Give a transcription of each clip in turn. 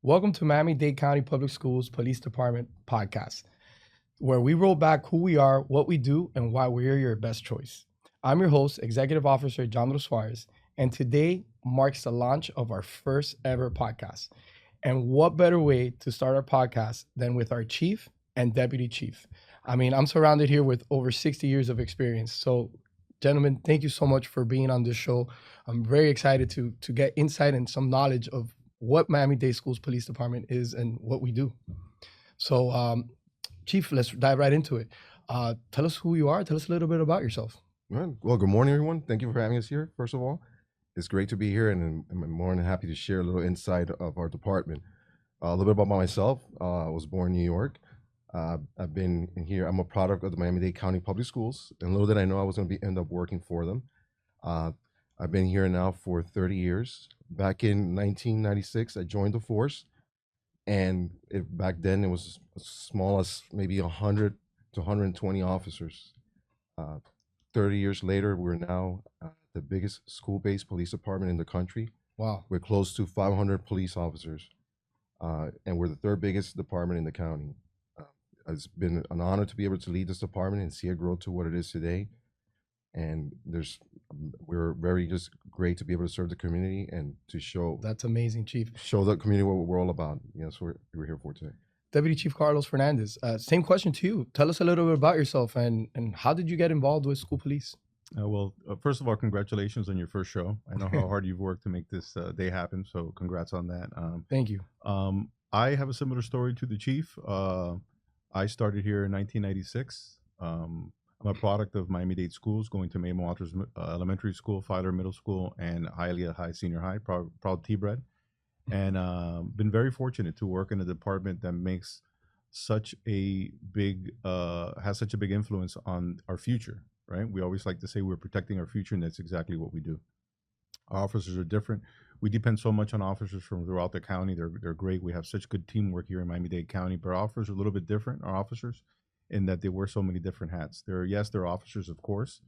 Welcome to Miami-Dade County Public Schools Police Department podcast, where we roll back who we are, what we do, and why we're your best choice. I'm your host, Executive Officer Jandro Suarez, and today marks the launch of our first ever podcast. And what better way to start our podcast than with our chief and deputy chief? I mean, I'm surrounded here with over 60 years of experience. So, gentlemen, thank you so much for being on this show. I'm very excited to get insight and some knowledge of what Miami-Dade Schools Police Department is and what we do. So, Chief, let's dive right into it. Tell us who you are. Tell us a little bit about yourself. Well, good morning, everyone. Thank you for having us here, first of all. It's great to be here, and I'm more than happy to share a little insight of our department. A little bit about myself. I was born in New York. I've been here. I'm a product of the Miami-Dade County Public Schools, and little did I know I was going to end up working for them. I've been here now for 30 years. Back in 1996, I joined the force, and back then it was as small as maybe 100 to 120 officers. 30 years later, we're now the biggest school-based police department in the country. Wow. We're close to 500 police officers, and we're the third biggest department in the county. It's been an honor to be able to lead this department and see it grow to what it is today. And we're very just great to be able to serve the community and to show. That's amazing, Chief. Show the community what we're all about. That's what we're here for today. Deputy Chief Carlos Fernandez, same question to you. Tell us a little bit about yourself and how did you get involved with school police? First of all, congratulations on your first show. I know how hard you've worked to make this day happen, so congrats on that. Thank you. I have a similar story to the chief. I started here in 1996. I'm a product of Miami-Dade schools, going to Miami Waters Elementary School, Filer Middle School, and Hialeah High Senior High, proud T-bred. And been very fortunate to work in a department that makes such a big, has such a big influence on our future, right? We always like to say we're protecting our future, and that's exactly what we do. Our officers are different. We depend so much on officers from throughout the county. They're great. We have such good teamwork here in Miami-Dade County, but our officers are a little bit different, our officers, in that they wear so many different hats. They're officers, of course,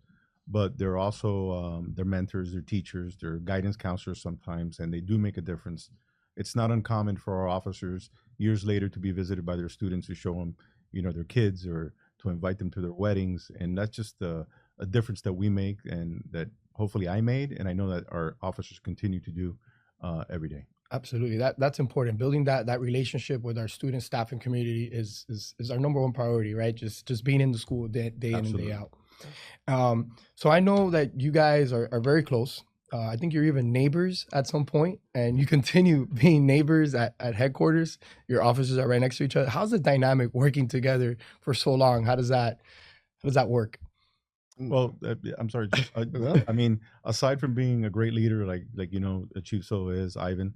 but they're also they're mentors, they're teachers, they're guidance counselors sometimes, and they do make a difference. It's not uncommon for our officers years later to be visited by their students to show them, their kids, or to invite them to their weddings, and that's just a difference that we make, and that hopefully I made, and I know that our officers continue to do every day. Absolutely. That's important. Building that relationship with our student, staff, and community is our number one priority, right? Just being in the school day in and day out. So I know that you guys are very close. I think you're even neighbors at some point, and you continue being neighbors at headquarters. Your offices are right next to each other. How's the dynamic working together for so long? How does that work? Well, I'm sorry. I mean, aside from being a great leader, like Chief Silva is, Ivan.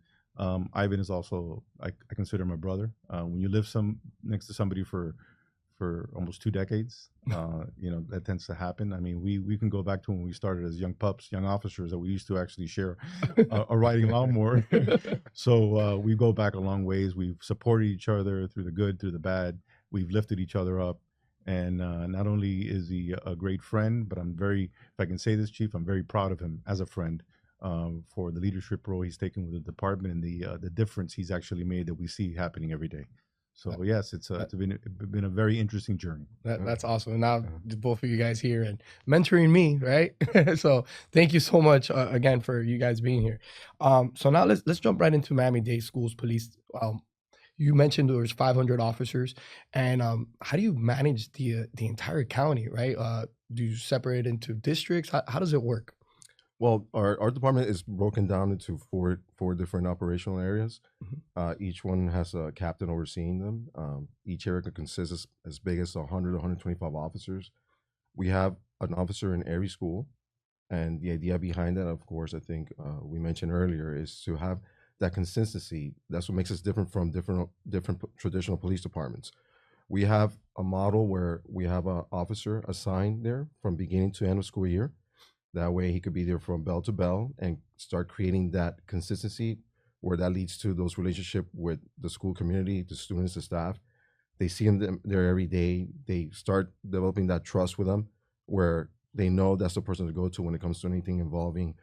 Ivan is also, I consider him a brother. When you live next to somebody for almost 2 decades, that tends to happen. I mean, we can go back to when we started as young pups, young officers, that we used to actually share a riding lawnmower. So we go back a long ways. We've supported each other through the good, through the bad. We've lifted each other up. And not only is he a great friend, but if I can say this, Chief, I'm very proud of him as a friend. For the leadership role he's taken with the department and the difference he's actually made that we see happening every day. So yes, it's been a very interesting journey. That's awesome. And now both of you guys here and mentoring me, right? So thank you so much again for you guys being here. So now let's jump right into Miami-Dade Schools Police. You mentioned there was 500 officers, and how do you manage the entire county, right? Do you separate into districts? How does it work? Well, our department is broken down into four different operational areas. Each one has a captain overseeing them. Each area consists as big as 100 125 officers. We have an officer in every school, and the idea behind that, of course, I think we mentioned earlier, is to have that consistency. That's what makes us different from different traditional police departments. We have a model where we have an officer assigned there from beginning to end of school year. That way he could be there from bell to bell and start creating that consistency, where that leads to those relationships with the school community, the students, the staff. They see him there every day. They start developing that trust with them, where they know that's the person to go to when it comes to anything involving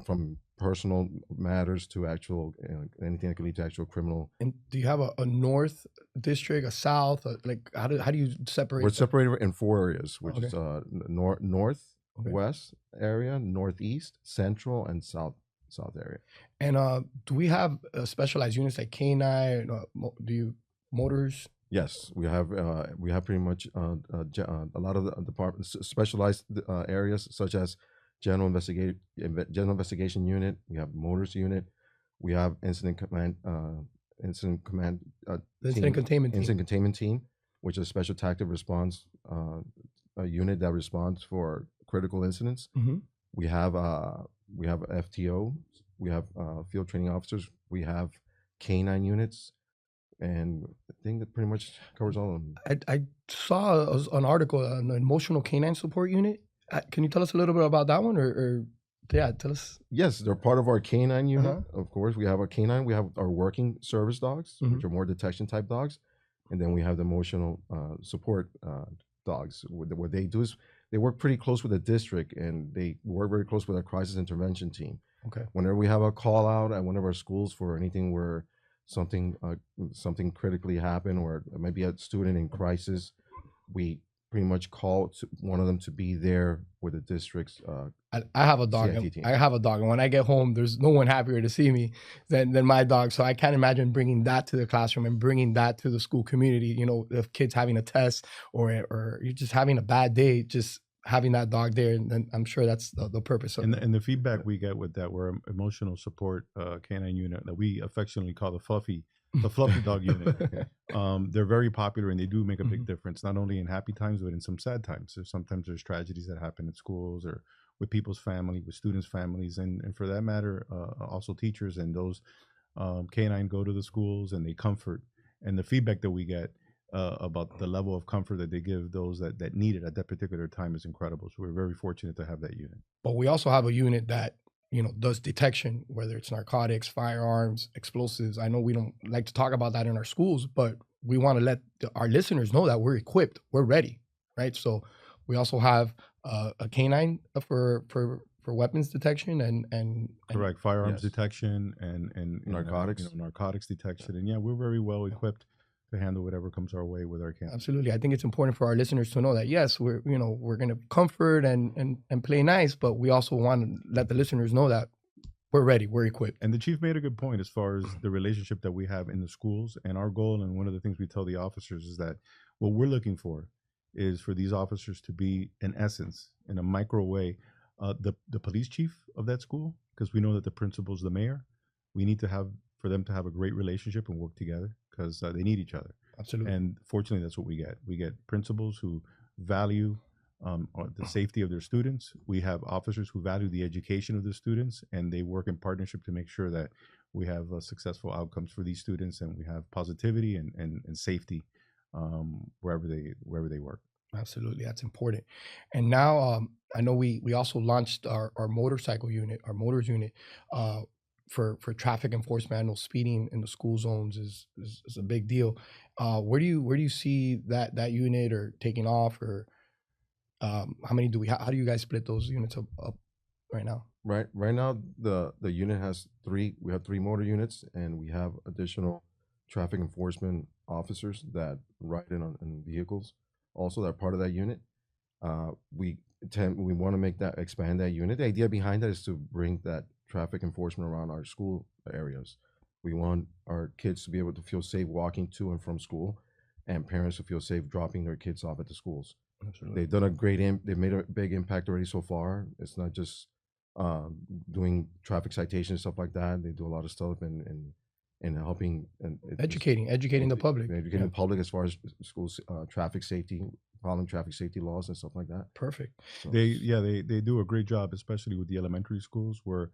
from personal matters to actual anything that could lead to actual criminal. And do you have a north district, a south? Like how do you separate? We're separated in 4 areas, which Okay. is north, Okay. west area, northeast, central, and south area. And do we have specialized units like K9? Do you motors? Yes, we have pretty much a lot of the departments, specialized areas such as general investigation unit. We have motors unit. We have incident command The incident team, containment team. incident containment team, which is a special tactic response a unit that responds for critical incidents. Mhm. We have FTO. We have field training officers. We have K9 units. And I think that pretty much covers all of them. I saw an article on an emotional canine support unit. Can you tell us a little bit about that one, or yeah, tell us. Yes, they're part of our K9 unit. Uh-huh. Of course, we have our K9. We have our working service dogs, which are more detection type dogs, and then we have the emotional support dogs. What they do is they work pretty close with the district, and they work very close with our crisis intervention team. Okay. Whenever we have a call out at one of our schools for anything where something critically happened, or it might be a student in crisis, we pretty much call one of them to be there with the district's. I have a dog. CIT team. I have a dog, and when I get home, there's no one happier to see me than my dog. So I can't imagine bringing that to the classroom and bringing that to the school community. You know, if kids having a test or you're just having a bad day, just having that dog there, and then I'm sure that's the purpose of it. And the feedback we get with that, we're emotional support canine unit that we affectionately call the fluffy dog unit. They're very popular, and they do make a big difference, not only in happy times, but in some sad times. Sometimes there's tragedies that happen at schools or with people's family, with students' families, and for that matter, also teachers. And those canine go to the schools and they comfort. And the feedback that we get about the level of comfort that they give those that need it at that particular time is incredible. So we're very fortunate to have that unit. But we also have a unit that, you know, does detection, whether it's narcotics, firearms, explosives. I know we don't like to talk about that in our schools, but we want to let our listeners know that we're equipped, we're ready, right? So we also have a canine for weapons detection and correct, firearms Yes. detection and Narcotics. narcotics detection. And yeah, we're very well equipped to handle whatever comes our way with our camp. Absolutely. I think it's important for our listeners to know that, yes, we're going to comfort and play nice, but we also want to let the listeners know that we're ready, we're equipped. And the chief made a good point as far as the relationship that we have in the schools. And our goal, and one of the things we tell the officers, is that what we're looking for is for these officers to be, in essence, in a micro way, the police chief of that school, because we know that the principal's the mayor. We need to have for them to have a great relationship and work together, because they need each other. Absolutely. And fortunately, that's what we get. We get principals who value the safety of their students. We have officers who value the education of the students, and they work in partnership to make sure that we have successful outcomes for these students, and we have positivity and safety wherever they work. Absolutely, that's important. And now I know we also launched our motorcycle unit, our motors unit, for traffic enforcement. I know speeding in the school zones is a big deal. Where do you see that unit or taking off, or how many do we have? How do you guys split those units up right now? Right now, the unit has 3. We have 3 motor units, and we have additional traffic enforcement officers that ride in vehicles. Also, they're part of that unit. We want to expand that unit. The idea behind that is to bring that traffic enforcement around our school areas. We want our kids to be able to feel safe walking to and from school, and parents to feel safe dropping their kids off at the schools. Absolutely. They've done they've made a big impact already so far. It's not just doing traffic citations and stuff like that. They do a lot of stuff and helping and Educating the public. educating the public as far as schools traffic safety, following traffic safety laws and stuff like that. Perfect. So, They do a great job, especially with the elementary schools, where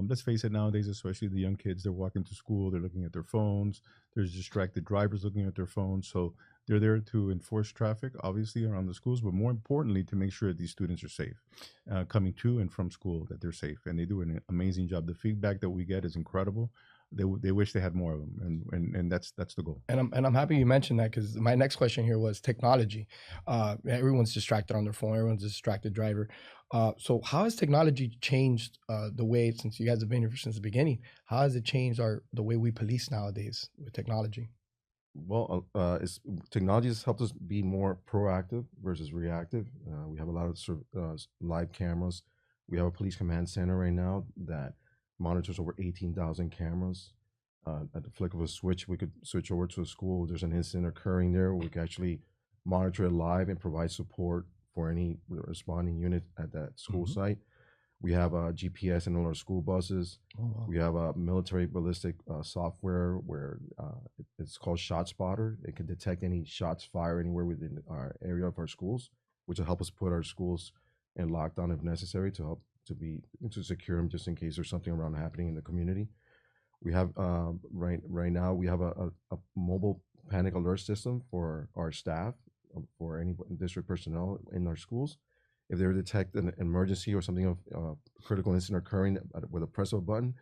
let's face it, nowadays, especially the young kids, they're walking to school, they're looking at their phones, there's distracted drivers looking at their phones. So they're there to enforce traffic, obviously, around the schools, but more importantly, to make sure that these students are safe, coming to and from school, that they're safe. And they do an amazing job. The feedback that we get is incredible. They wish they had more of them, and that's the goal. And I'm happy you mentioned that, because my next question here was technology. Everyone's distracted on their phone. Everyone's a distracted driver. So how has technology changed the way, since you guys have been here since the beginning, how has it changed the way we police nowadays with technology? Well, technology has helped us be more proactive versus reactive. We have a lot of live cameras. We have a police command center right now that monitors over 18,000 cameras. At the flick of a switch, we could switch over to a school. There's an incident occurring there. We can actually monitor it live and provide support for any responding unit at that school site. We have a GPS in all our school buses. Oh, wow. We have a military ballistic software where it's called Shot Spotter. It can detect any shots fired anywhere within our area of our schools, which will help us put our schools in lockdown if necessary to secure them just in case there's something around happening in the community. We have right now we have a mobile panic alert system for our staff, for any district personnel in our schools. If they detect an emergency or something of critical incident occurring with a press of a button,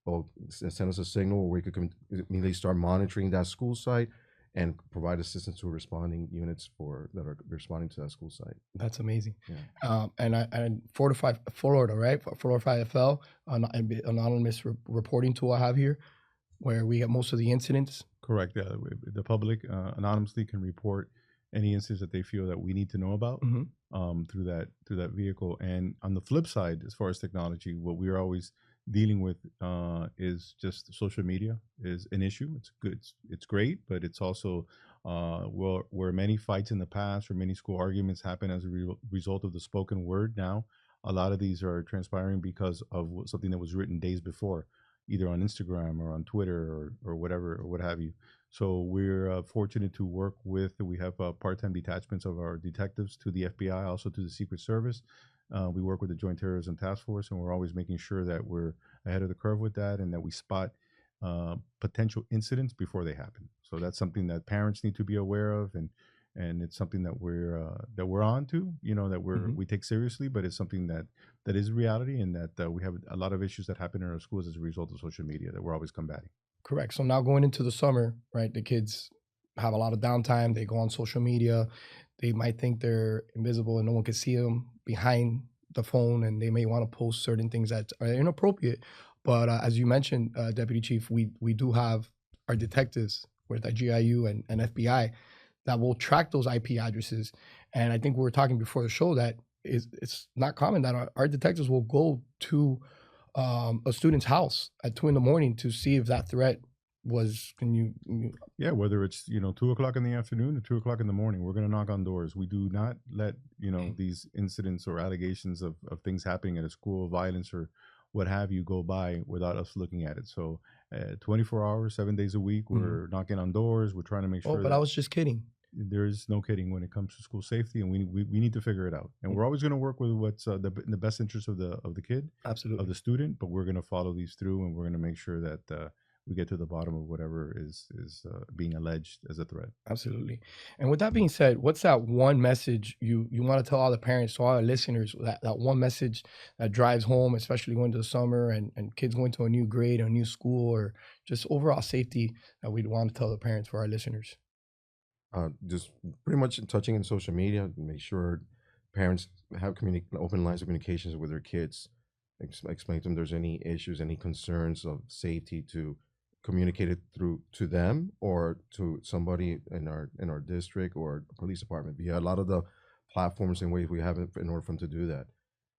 it'll send us a signal where we could immediately start monitoring that school site and provide assistance to responding units that are responding to that school site. That's amazing. Yeah. And Fortify Florida, right? Fortify FL, anonymous reporting tool I have here, where we get most of the incidents. Correct. The public anonymously can report any incidents that they feel that we need to know about through that vehicle. And on the flip side, as far as technology, what we are always dealing with is just social media is an issue. It's good, it's great, but it's also where many fights in the past or many school arguments happen as a result of the spoken word. Now, a lot of these are transpiring because of something that was written days before, either on Instagram or on Twitter or whatever, or what have you. So we're fortunate to work with, we have part-time detachments of our detectives to the FBI, also to the Secret Service. We work with the Joint Terrorism Task Force, and we're always making sure that we're ahead of the curve with that and that we spot potential incidents before they happen. So that's something that parents need to be aware of, and it's something that we're on to, that we take seriously, but it's something that is reality, and that we have a lot of issues that happen in our schools as a result of social media that we're always combating. Correct. So now going into the summer, right, the kids have a lot of downtime. They go on social media. They might think they're invisible and no one can see them behind the phone, and they may want to post certain things that are inappropriate. But as you mentioned, Deputy Chief, we do have our detectives with the GIU and FBI that will track those IP addresses. And I think we were talking before the show that it's not common that our detectives will go to a student's house at 2 a.m. to see if that threat was. Yeah, whether it's 2:00 in the afternoon or 2:00 in the morning, we're going to knock on doors. We do not let these incidents or allegations of things happening at a school, violence or what have you, go by without us looking at it. So 24 hours, 7 days a week, we're knocking on doors. We're trying to make sure. Oh, but I was just kidding. There is no kidding when it comes to school safety, and we need to figure it out. And we're always going to work with what's in the best interest of the kid, absolutely, of the student. But we're going to follow these through, and we're going to make sure that we get to the bottom of whatever is being alleged as a threat. Absolutely. And with that being said, what's that one message you want to tell all the parents, to all our listeners, that one message that drives home, especially going to the summer and kids going to a new grade or a new school, or just overall safety, that we'd want to tell the parents for our listeners? Just pretty much touching in social media, make sure parents have open lines of communications with their kids. Explain to them there's any issues, any concerns of safety, to communicate it through to them or to somebody in our district or police department. Via a lot of the platforms and ways we have in order for them to do that,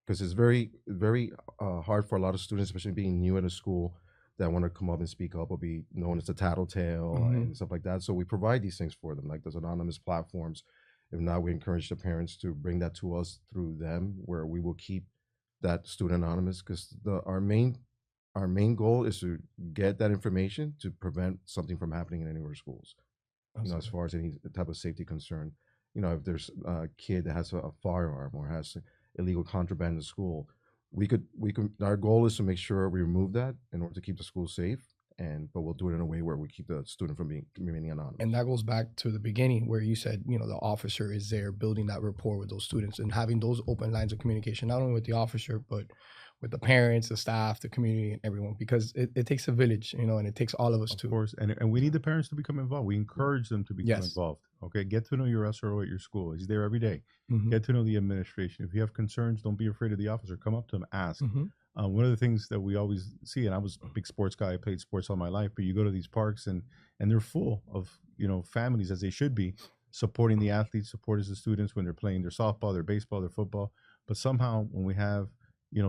because it's very, very hard for a lot of students, especially being new at a school, that want to come up and speak up or be known as the tattletale and stuff like that. So we provide these things for them, like those anonymous platforms. If not, we encourage the parents to bring that to us through them, where we will keep that student anonymous, because our main goal is to get that information to prevent something from happening in any of our schools. As far as any type of safety concern, if there's a kid that has a firearm or has illegal contraband in the school, we could. Our goal is to make sure we remove that in order to keep the school safe, but we'll do it in a way where we keep the student from remaining anonymous. And that goes back to the beginning where you said, the officer is there building that rapport with those students and having those open lines of communication, not only with the officer, but with the parents, the staff, the community, and everyone, because it takes a village, and it takes all of us Of too. course, and we need the parents to become involved. We encourage them to become Yes. involved. Okay, get to know your SRO at your school. He's there every day. Mhm. Get to know the administration. If you have concerns, don't be afraid of the officer. Come up to him, ask. Mhm. One of the things that we always see, and I was a big sports guy. I played sports all my life, but you go to these parks and they're full of families, as they should be, supporting the athletes, supporting the students when they're playing their softball, their baseball, their football. But somehow when we have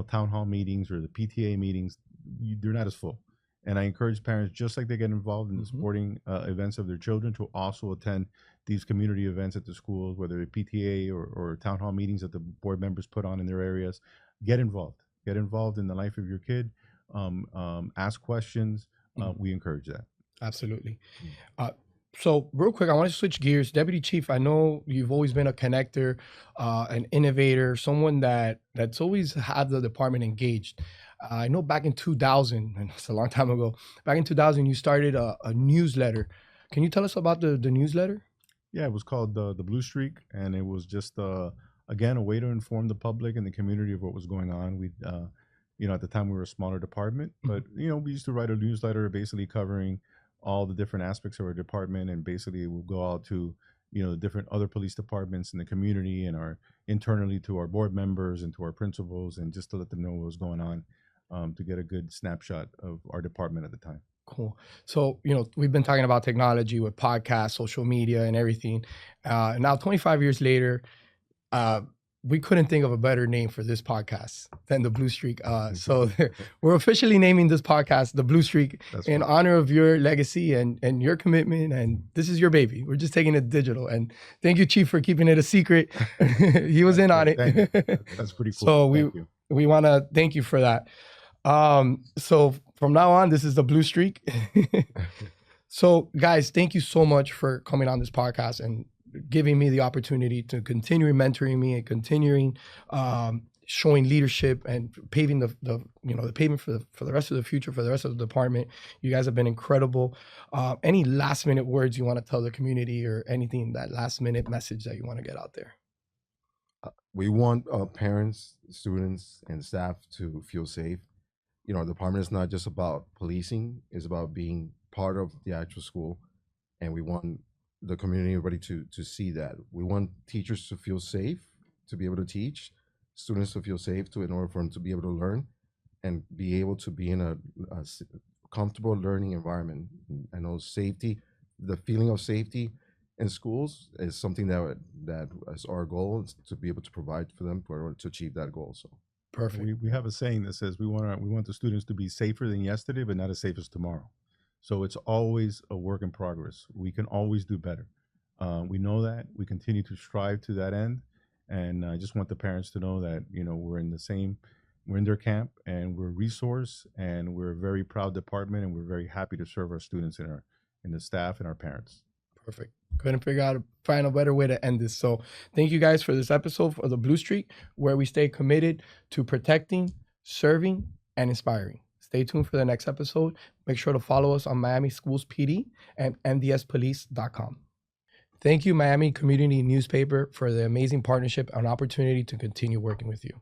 town hall meetings or the PTA meetings, they're not as full. And I encourage parents, just like they get involved in the Mhm. sporting events of their children, to also attend these community events at the schools, whether they're PTA or town hall meetings that the board members put on in their areas. Get involved. Get involved in the life of your kid. Ask questions. We encourage that. Absolutely. So real quick, I want to switch gears. Deputy Chief, I know you've always been a connector, an innovator, someone that's always had the department engaged. I know back in 2000, and it's a long time ago, back in 2000, you started a newsletter. Can you tell us about the newsletter? Yeah, it was called the Blue Streak, and it was just again a way to inform the public and the community of what was going on. We, at the time we were a smaller department, but we used to write a newsletter basically covering all the different aspects of our department, and basically we'll go out to the different other police departments in the community and internally to our board members and to our principals, and just to let them know what was going on, to get a good snapshot of our department at the time. Cool. So, we've been talking about technology with podcasts, social media, and everything. Now, 25 years later, we couldn't think of a better name for this podcast than the Blue Streak. So we're officially naming this podcast the Blue Streak in honor of your legacy and your commitment. And this is your baby. We're just taking it digital. And thank you, Chief, for keeping it a secret. He was in on it. That's pretty cool. So we want to thank you for that. So from now on, this is the Blue Streak. So guys, thank you so much for coming on this podcast and giving me the opportunity to continue mentoring me and continuing showing leadership and paving the pavement for the rest of the future, for the rest of the department. You guys have been incredible. Any last minute words you want to tell the community, or anything, that last minute message that you want to get out there? We want parents, students, and staff to feel safe. Our department is not just about policing; it's about being part of the actual school, and we want the community, everybody, to see that. We want teachers to feel safe to be able to teach, students to feel safe in order for them to be able to learn and be able to be in a comfortable learning environment. I know safety, the feeling of safety in schools is something that is our goal, is to be able to provide for them to achieve that goal. So perfect. We have a saying that says we want the students to be safer than yesterday, but not as safe as tomorrow. So it's always a work in progress. We can always do better. We know that. We continue to strive to that end. And I just want the parents to know that, we're in their camp, and we're a resource, and we're a very proud department, and we're very happy to serve our students and the staff and our parents. Perfect. Couldn't find a better way to end this. So thank you guys for this episode of the Blue Streak, where we stay committed to protecting, serving, and inspiring. Stay tuned for the next episode. Make sure to follow us on Miami Schools PD and MDSPolice.com. Thank you, Miami Community Newspaper, for the amazing partnership and opportunity to continue working with you.